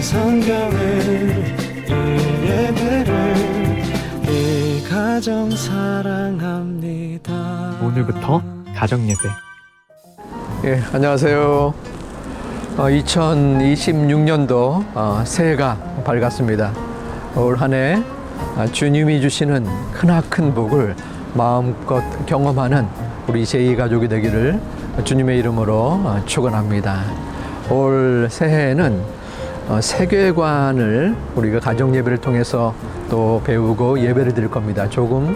성경을 이 예배를 이 가정 사랑합니다. 오늘부터 가정예배. 예, 안녕하세요. 2026년도 새해가 밝았습니다. 올 한 해 주님이 주시는 크나큰 복을 마음껏 경험하는 우리 제2가족이 되기를 주님의 이름으로 축원합니다. 올 새해에는 세계관을 우리가 가정예배를 통해서 또 배우고 예배를 드릴 겁니다. 조금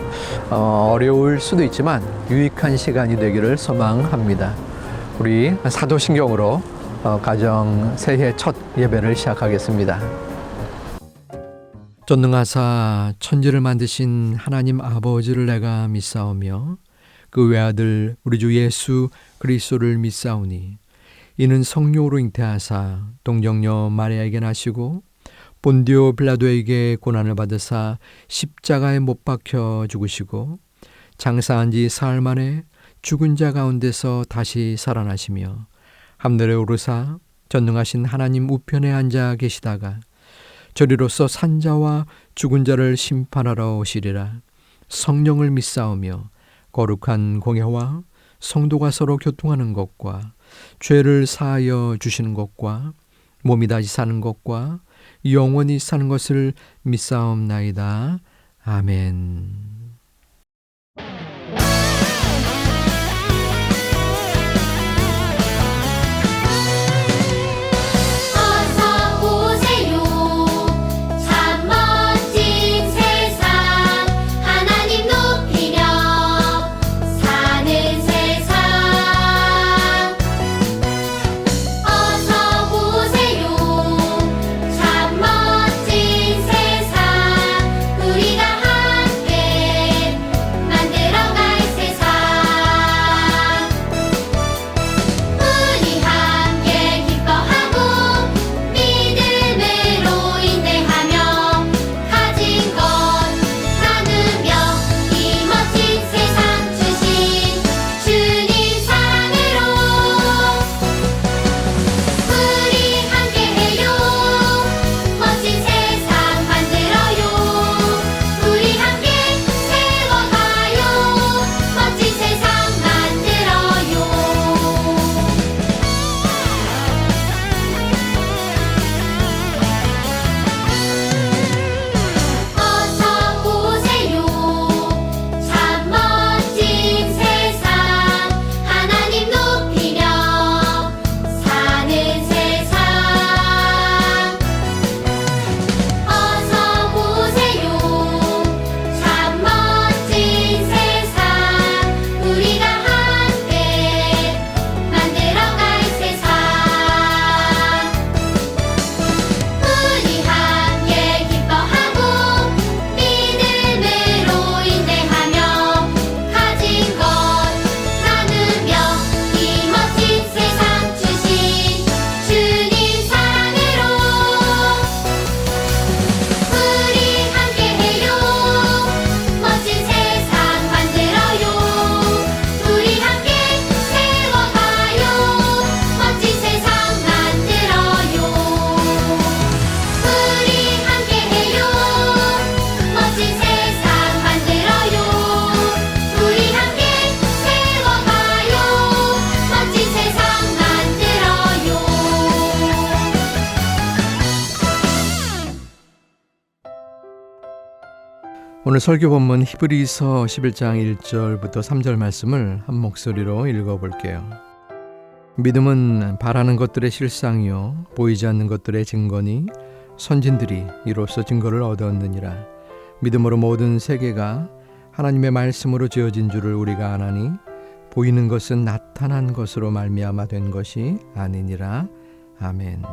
어려울 수도 있지만 유익한 시간이 되기를 소망합니다. 우리 사도신경으로 가정 새해 첫 예배를 시작하겠습니다. 전능하사 천지를 만드신 하나님 아버지를 내가 믿사오며 그 외아들 우리 주 예수 그리스도를 믿사오니 이는 성령으로 잉태하사 동정녀 마리아에게 나시고 본디오 빌라도에게 고난을 받으사 십자가에 못 박혀 죽으시고 장사한 지 사흘 만에 죽은 자 가운데서 다시 살아나시며 하늘에 오르사 전능하신 하나님 우편에 앉아 계시다가 저리로서 산자와 죽은 자를 심판하러 오시리라. 성령을 믿사오며 거룩한 공회와 성도가 서로 교통하는 것과 죄를 사하여 주시는 것과 몸이 다시 사는 것과 영원히 사는 것을 믿사옵나이다. 아멘. 오늘 설교 본문 히브리서 11장 1절부터 3절 말씀을 한 목소리로 읽어볼게요. 믿음은 바라는 것들의 실상이요 보이지 않는 것들의 증거니 선진들이 이로써 증거를 얻었느니라. 믿음으로 모든 세계가 하나님의 말씀으로 지어진 줄을 우리가 아나니 보이는 것은 나타난 것으로 말미암아 된 것이 아니니라. 아멘.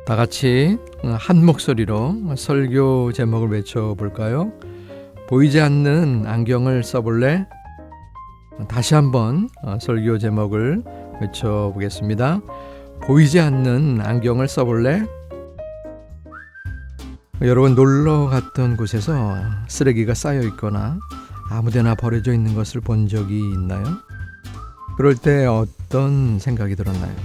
다 같이 한 목소리로 설교 제목을 외쳐볼까요? 보이지 않는 안경을 써볼래? 다시 한번 설교 제목을 외쳐보겠습니다. 보이지 않는 안경을 써볼래? 여러분 놀러 갔던 곳에서 쓰레기가 쌓여 있거나 아무데나 버려져 있는 것을 본 적이 있나요? 그럴 때 어떤 생각이 들었나요?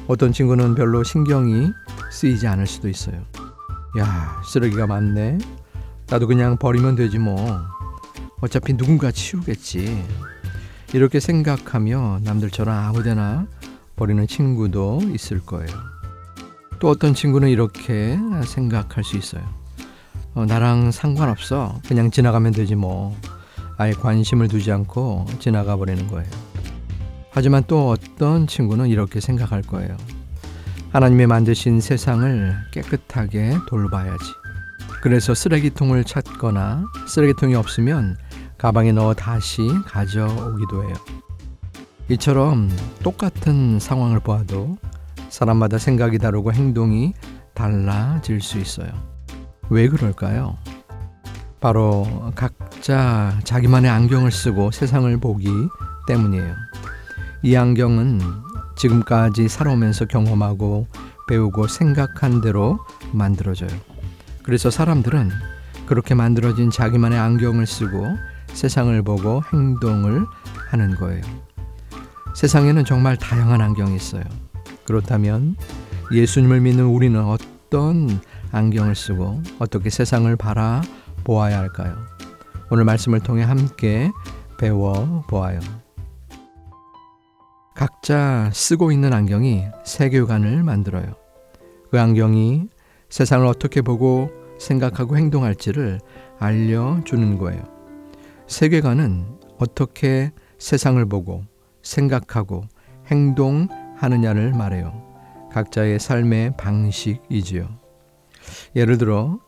어떤 친구는 별로 신경이 쓰이지 않을 수도 있어요. 야, 쓰레기가 많네. 나도 그냥 버리면 되지 뭐. 어차피 누군가 치우겠지. 이렇게 생각하며 남들처럼 아무데나 버리는 친구도 있을 거예요. 또 어떤 친구는 이렇게 생각할 수 있어요. 나랑 상관없어. 그냥 지나가면 되지 뭐. 아예 관심을 두지 않고 지나가 버리는 거예요. 하지만 또 어떤 친구는 이렇게 생각할 거예요. 하나님이 만드신 세상을 깨끗하게 돌봐야지. 그래서 쓰레기통을 찾거나 쓰레기통이 없으면 가방에 넣어 다시 가져오기도 해요. 이처럼 똑같은 상황을 보아도 사람마다 생각이 다르고 행동이 달라질 수 있어요. 왜 그럴까요? 바로 각자 자기만의 안경을 쓰고 세상을 보기 때문이에요. 이 안경은 지금까지 살아오면서 경험하고 배우고 생각한 대로 만들어져요. 그래서 사람들은 그렇게 만들어진 자기만의 안경을 쓰고 세상을 보고 행동을 하는 거예요. 세상에는 정말 다양한 안경이 있어요. 그렇다면 예수님을 믿는 우리는 어떤 안경을 쓰고 어떻게 세상을 바라보아야 할까요? 오늘 말씀을 통해 함께 배워보아요. 각자 쓰고 있는 안경이 세계관을 만들어요. 그 안경이 세상을 어떻게 보고 생각하고 행동할지를 알려주는 거예요. 세계관은 어떻게 세상을 보고 생각하고 행동하느냐를 말해요. 각자의 삶의 방식이지요. 예를 들어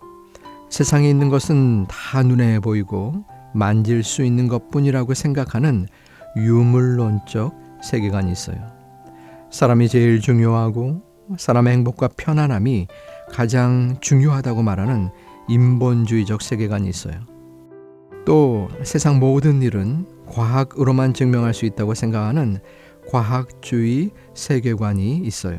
세상에 있는 것은 다 눈에 보이고 만질 수 있는 것뿐이라고 생각하는 유물론적 세계관이 있어요. 사람이 제일 중요하고 사람의 행복과 편안함이 가장 중요하다고 말하는 인본주의적 세계관이 있어요. 또 세상 모든 일은 과학으로만 증명할 수 있다고 생각하는 과학주의 세계관이 있어요.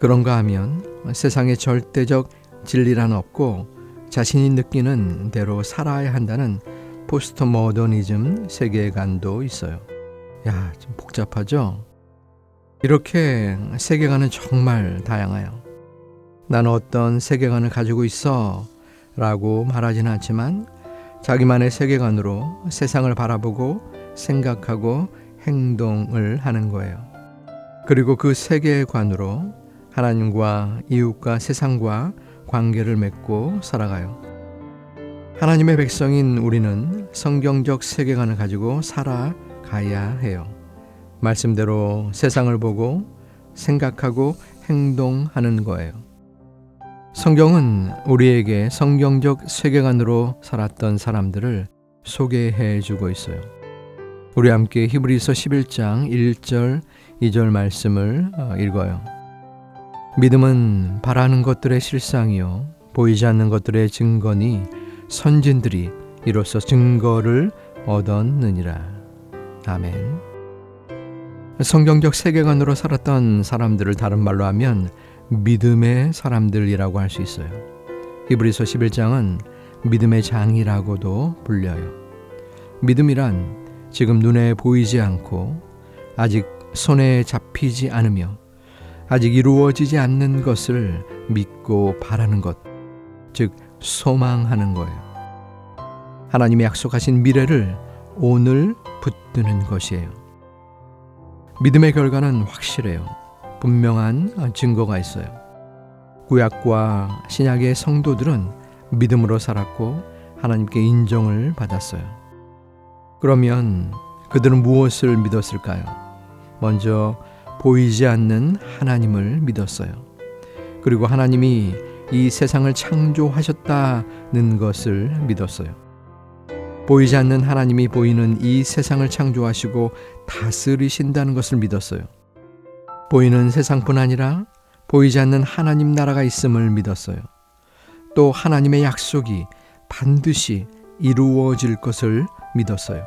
그런가 하면 세상에 절대적 진리란 없고 자신이 느끼는 대로 살아야 한다는 포스트 모더니즘 세계관도 있어요. 야, 좀 복잡하죠? 이렇게 세계관은 정말 다양해요. 나는 어떤 세계관을 가지고 있어 라고 말하지는 않지만 자기만의 세계관으로 세상을 바라보고 생각하고 행동을 하는 거예요. 그리고 그 세계관으로 하나님과 이웃과 세상과 관계를 맺고 살아가요. 하나님의 백성인 우리는 성경적 세계관을 가지고 살아가야 해요. 말씀대로 세상을 보고 생각하고 행동하는 거예요. 성경은 우리에게 성경적 세계관으로 살았던 사람들을 소개해 주고 있어요. 우리 함께 히브리서 11장 1절 2절 말씀을 읽어요. 믿음은 바라는 것들의 실상이요 보이지 않는 것들의 증거니 선진들이 이로써 증거를 얻었느니라. 아멘. 성경적 세계관으로 살았던 사람들을 다른 말로 하면 믿음의 사람들이라고 할 수 있어요. 히브리서 11장은 믿음의 장이라고도 불려요. 믿음이란 지금 눈에 보이지 않고 아직 손에 잡히지 않으며 아직 이루어지지 않는 것을 믿고 바라는 것, 즉 소망하는 거예요. 하나님이 약속하신 미래를 오늘 붙드는 것이에요. 믿음의 결과는 확실해요. 분명한 증거가 있어요. 구약과 신약의 성도들은 믿음으로 살았고 하나님께 인정을 받았어요. 그러면 그들은 무엇을 믿었을까요? 먼저 보이지 않는 하나님을 믿었어요. 그리고 하나님이 이 세상을 창조하셨다는 것을 믿었어요. 보이지 않는 하나님이 보이는 이 세상을 창조하시고 다스리신다는 것을 믿었어요. 보이는 세상뿐 아니라 보이지 않는 하나님 나라가 있음을 믿었어요. 또 하나님의 약속이 반드시 이루어질 것을 믿었어요.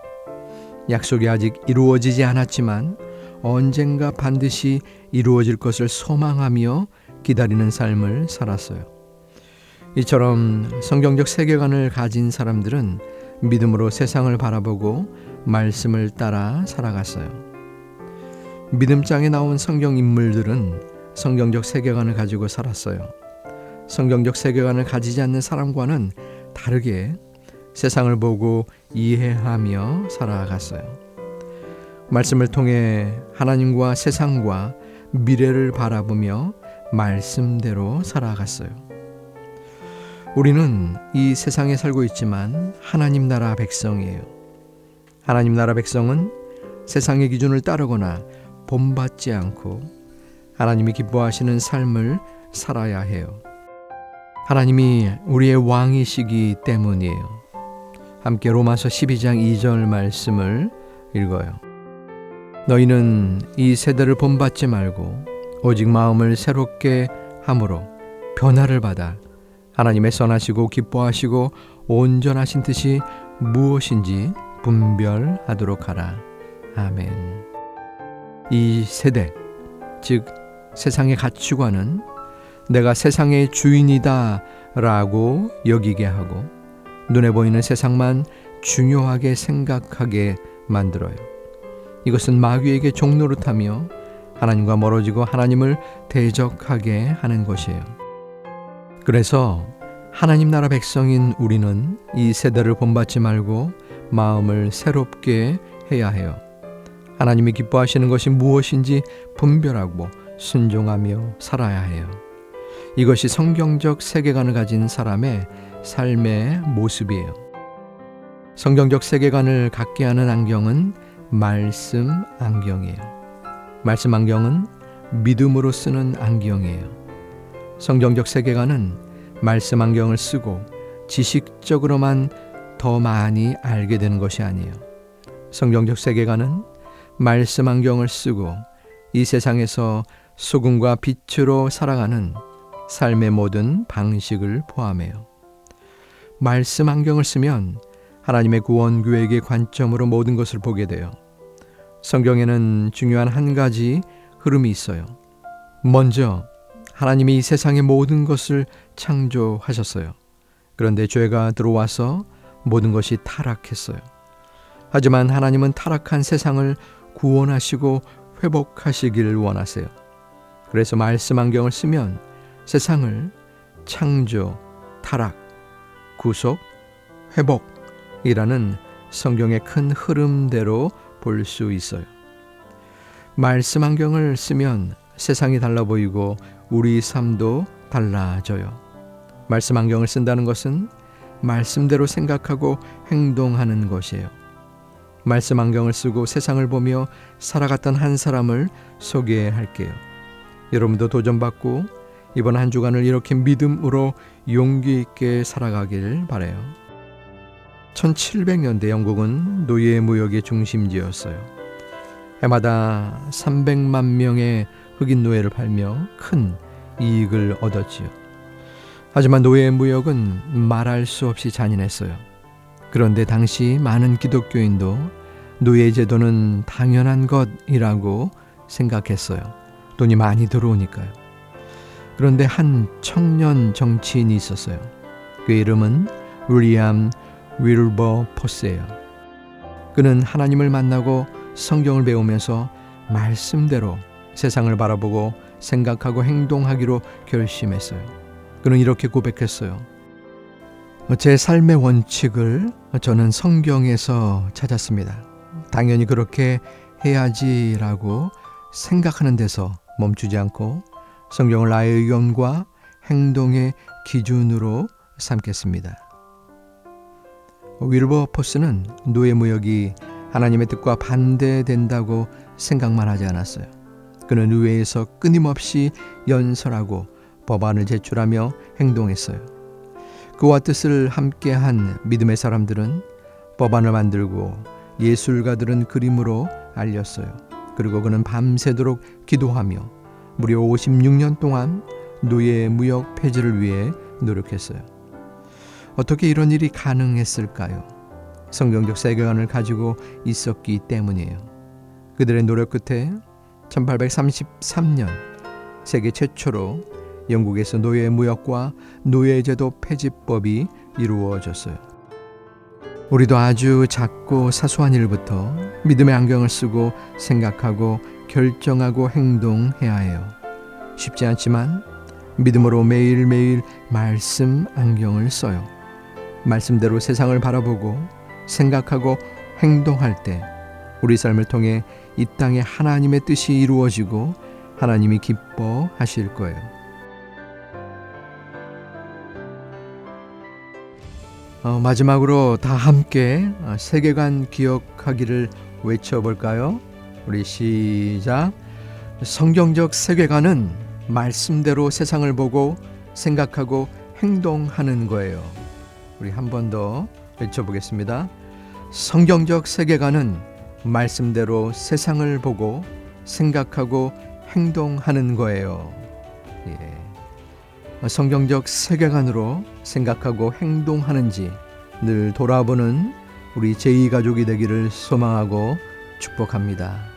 약속이 아직 이루어지지 않았지만 언젠가 반드시 이루어질 것을 소망하며 기다리는 삶을 살았어요. 이처럼 성경적 세계관을 가진 사람들은 믿음으로 세상을 바라보고 말씀을 따라 살아갔어요. 믿음장에 나온 성경 인물들은 성경적 세계관을 가지고 살았어요. 성경적 세계관을 가지지 않는 사람과는 다르게 세상을 보고 이해하며 살아갔어요. 말씀을 통해 하나님과 세상과 미래를 바라보며 말씀대로 살아갔어요. 우리는 이 세상에 살고 있지만 하나님 나라 백성이에요. 하나님 나라 백성은 세상의 기준을 따르거나 본받지 않고 하나님이 기뻐하시는 삶을 살아야 해요. 하나님이 우리의 왕이시기 때문이에요. 함께 로마서 12장 2절 말씀을 읽어요. 너희는 이 세대를 본받지 말고 오직 마음을 새롭게 함으로 변화를 받아 하나님의 선하시고 기뻐하시고 온전하신 뜻이 무엇인지 분별하도록 하라. 아멘. 이 세대, 즉 세상의 가치관은 내가 세상의 주인이다 라고 여기게 하고 눈에 보이는 세상만 중요하게 생각하게 만들어요. 이것은 마귀에게 종노릇하며 하나님과 멀어지고 하나님을 대적하게 하는 것이에요. 그래서 하나님 나라 백성인 우리는 이 세대를 본받지 말고 마음을 새롭게 해야 해요. 하나님이 기뻐하시는 것이 무엇인지 분별하고 순종하며 살아야 해요. 이것이 성경적 세계관을 가진 사람의 삶의 모습이에요. 성경적 세계관을 갖게 하는 안경은 말씀 안경이에요. 말씀 안경은 믿음으로 쓰는 안경이에요. 성경적 세계관은 말씀 안경을 쓰고 지식적으로만 더 많이 알게 되는 것이 아니에요. 성경적 세계관은 말씀 안경을 쓰고 이 세상에서 소금과 빛으로 살아가는 삶의 모든 방식을 포함해요. 말씀 안경을 쓰면 하나님의 구원 계획의 관점으로 모든 것을 보게 돼요. 성경에는 중요한 한 가지 흐름이 있어요. 먼저 하나님이 이 세상의 모든 것을 창조하셨어요. 그런데 죄가 들어와서 모든 것이 타락했어요. 하지만 하나님은 타락한 세상을 구원하시고 회복하시기를 원하세요. 그래서 말씀 안경을 쓰면 세상을 창조, 타락, 구속, 회복이라는 성경의 큰 흐름대로 볼 수 있어요. 말씀 안경을 쓰면 세상이 달라 보이고 우리 삶도 달라져요. 말씀 안경을 쓴다는 것은 말씀대로 생각하고 행동하는 것이에요. 말씀 안경을 쓰고 세상을 보며 살아갔던 한 사람을 소개할게요. 여러분도 도전받고 이번 한 주간을 이렇게 믿음으로 용기 있게 살아가길 바라요. 1700년대 영국은 노예 무역의 중심지였어요. 해마다 300만 명의 흑인 노예를 팔며 큰 이익을 얻었지요. 하지만 노예 무역은 말할 수 없이 잔인했어요. 그런데 당시 많은 기독교인도 노예 제도는 당연한 것이라고 생각했어요. 돈이 많이 들어오니까요. 그런데 한 청년 정치인이 있었어요. 그 이름은 윌리엄 윌버포스예요. 그는 하나님을 만나고 성경을 배우면서 말씀대로 세상을 바라보고 생각하고 행동하기로 결심했어요. 그는 이렇게 고백했어요. 제 삶의 원칙을 저는 성경에서 찾았습니다. 당연히 그렇게 해야지라고 생각하는 데서 멈추지 않고 성경을 나의 의견과 행동의 기준으로 삼겠습니다. 윌버포스는 노예 무역이 하나님의 뜻과 반대된다고 생각만 하지 않았어요. 그는 의회에서 끊임없이 연설하고 법안을 제출하며 행동했어요. 그와 뜻을 함께한 믿음의 사람들은 법안을 만들고 예술가들은 그림으로 알렸어요. 그리고 그는 밤새도록 기도하며 무려 56년 동안 노예 무역 폐지를 위해 노력했어요. 어떻게 이런 일이 가능했을까요? 성경적 세계관을 가지고 있었기 때문이에요. 그들의 노력 끝에 1833년 세계 최초로 영국에서 노예 무역과 노예제도 폐지법이 이루어졌어요. 우리도 아주 작고 사소한 일부터 믿음의 안경을 쓰고 생각하고 결정하고 행동해야 해요. 쉽지 않지만 믿음으로 매일매일 말씀 안경을 써요. 말씀대로 세상을 바라보고 생각하고 행동할 때 우리 삶을 통해 이 땅에 하나님의 뜻이 이루어지고 하나님이 기뻐하실 거예요. 마지막으로 다 함께 세계관 기억하기를 외쳐볼까요? 우리 시작. 성경적 세계관은 말씀대로 세상을 보고 생각하고 행동하는 거예요. 우리 한 번 더 외쳐보겠습니다. 성경적 세계관은 말씀대로 세상을 보고 생각하고 행동하는 거예요. 성경적 세계관으로 생각하고 행동하는지 늘 돌아보는 우리 제2가족이 되기를 소망하고 축복합니다.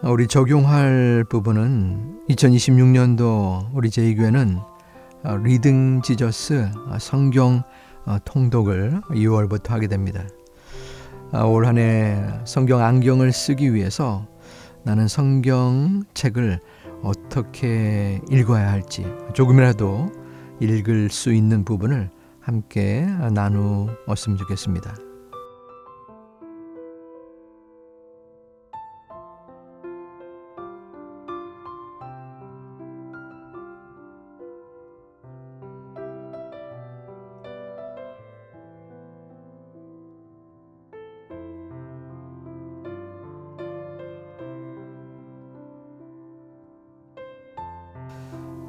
우리 적용할 부분은 2026년도 우리 제2교회는 리딩 지저스 성경 통독을 2월부터 하게 됩니다. 올 한 해 성경 안경을 쓰기 위해서 나는 성경책을 어떻게 읽어야 할지 조금이라도 읽을 수 있는 부분을 함께 나누었으면 좋겠습니다.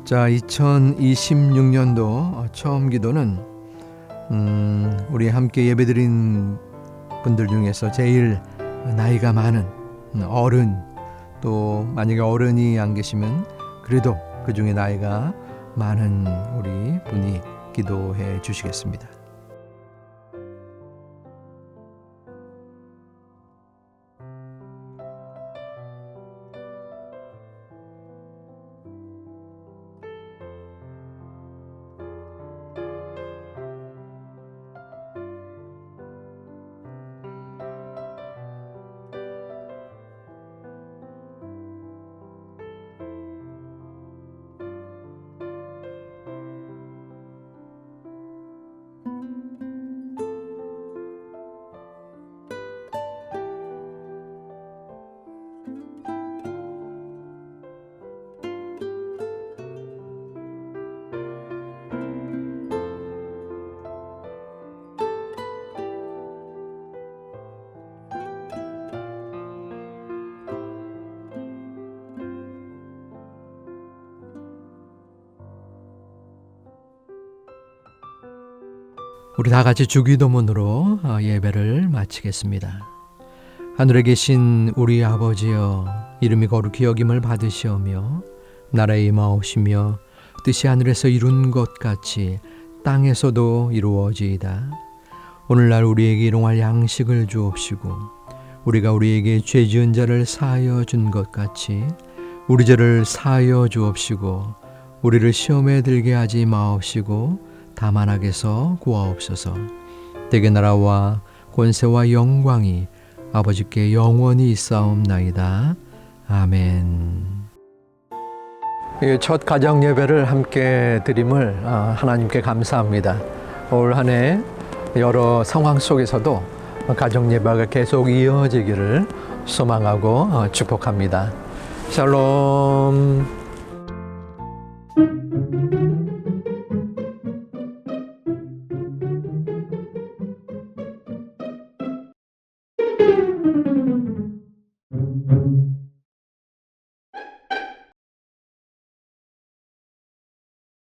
자, 2026년도 처음 기도는 우리 함께 예배드린 분들 중에서 제일 나이가 많은 어른, 또 만약에 어른이 안 계시면 그래도 그 중에 나이가 많은 우리 분이 기도해 주시겠습니다. 우리 다 같이 주기도문으로 예배를 마치겠습니다. 하늘에 계신 우리 아버지여, 이름이 거룩히 여김을 받으시오며 나라에 임하옵시며 뜻이 하늘에서 이룬 것 같이 땅에서도 이루어지이다. 오늘날 우리에게 일용할 양식을 주옵시고 우리가 우리에게 죄 지은 자를 사하여 준 것 같이 우리 죄를 사하여 주옵시고 우리를 시험에 들게 하지 마옵시고 다만 악에서 구하옵소서. 대개 나라와 권세와 영광이 아버지께 영원히 있사옵나이다. 아멘. 첫 가정 예배를 함께 드림을 하나님께 감사합니다. 올 한 해 여러 상황 속에서도 가정 예배가 계속 이어지기를 소망하고 축복합니다. 샬롬.